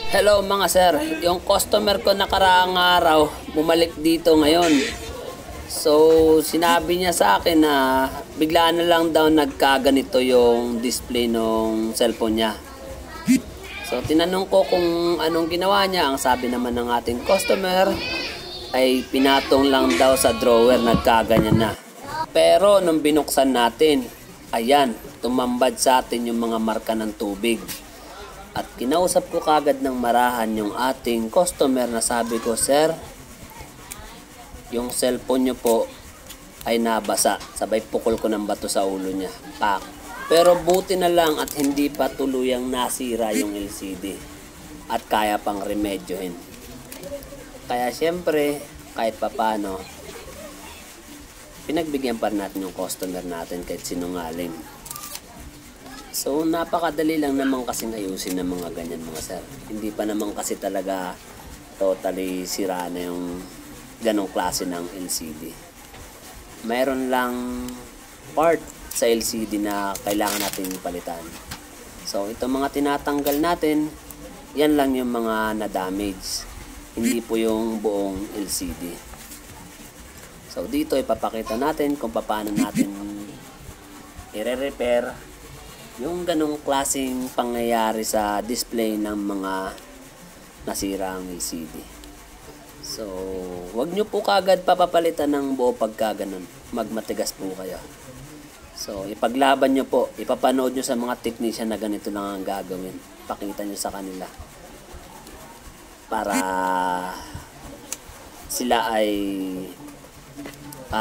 Hello mga sir, yung customer ko nakaraang araw, bumalik dito ngayon. So, sinabi niya sa akin na bigla na lang daw nagkaganito yung display ng cellphone niya. So, tinanong ko kung anong ginawa niya. Ang sabi naman ng ating customer ay pinatong lang daw sa drawer, nagkaganyan na. Pero nung binuksan natin, ayan, tumambad sa atin yung mga marka ng tubig. At kinausap ko kagad ng marahan yung ating customer na sabi ko, "Sir, yung cellphone nyo po ay nabasa." Sabay pukol ko ng bato sa ulo niya. Pak. Pero buti na lang at hindi pa tuluyang nasira yung LCD. At kaya pang remedyohin. Kaya siyempre, kahit papano, pinagbigyan pa natin yung customer natin kahit sinungaling. So, napakadali lang naman kasing ayusin ng mga ganyan mga sir. Hindi pa naman kasi talaga totally sira na yung ganong klase ng LCD. Mayroon lang part sa LCD na kailangan natin palitan. So, itong mga tinatanggal natin, yan lang yung mga na-damage. Hindi po yung buong LCD. So, dito ipapakita natin kung paano natin i-repair yung ganong klaseng pangyayari sa display ng mga nasirang LCD. So, wag nyo po kagad papapalitan ng buo pagka ganun. Magmatigas po kayo. So, ipaglaban nyo po. Ipapanood nyo sa mga technician na ganito lang ang gagawin. Pakita nyo sa kanila. Para sila ay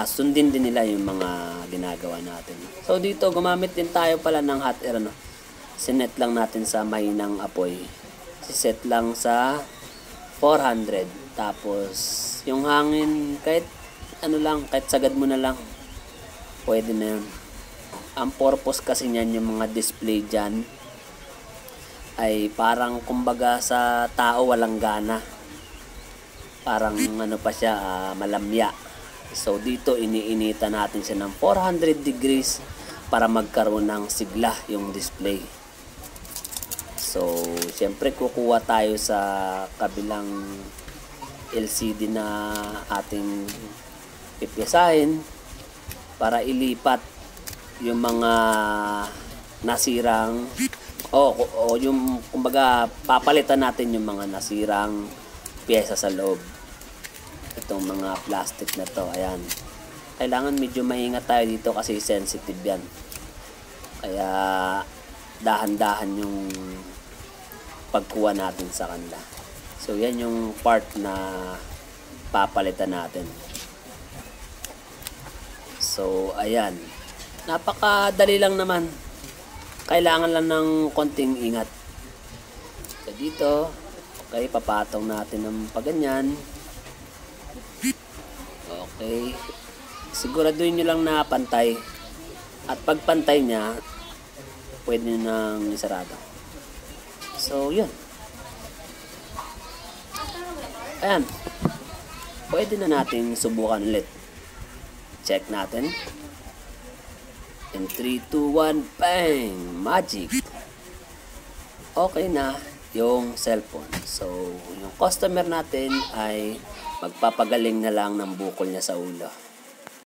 sundin din nila yung mga ginagawa natin. So dito gumamit din tayo pala ng hot air, no? Sinet lang natin sa mahinang apoy. Siset lang sa 400. Tapos yung hangin kahit ano lang, kahit sagad mo na lang. Pwede na yun. Ang purpose kasi niyan yung mga display dyan ay parang kumbaga sa tao walang gana. Parang ano pa siya, malamya. So dito iniinitan natin siya ng 400 degrees para magkaroon ng sigla yung display. So syempre kukuha tayo sa kabilang LCD na ating pipiyasahin para ilipat yung mga nasirang o yung kumbaga papalitan natin yung mga nasirang piyesa sa loob. Itong mga plastic na to, ayan. Kailangan medyo maingat tayo dito kasi sensitive yan. Kaya dahan-dahan yung pagkuha natin sa kanila. So yan yung part na papalitan natin. So ayan. Napakadali lang naman. Kailangan lang ng konting ingat. So dito, okay, papatong natin ng paganyan. Okay. Siguraduhin nyo lang na pantay. At pag pantay niya, pwede nyo nang isarado. So, yun. Ayan. Pwede na natin subukan ulit. Check natin. In 3, 2, 1, bang! Magic! Okay na yung cellphone. So, yung customer natin ay magpapagaling na lang ng bukol niya sa ulo.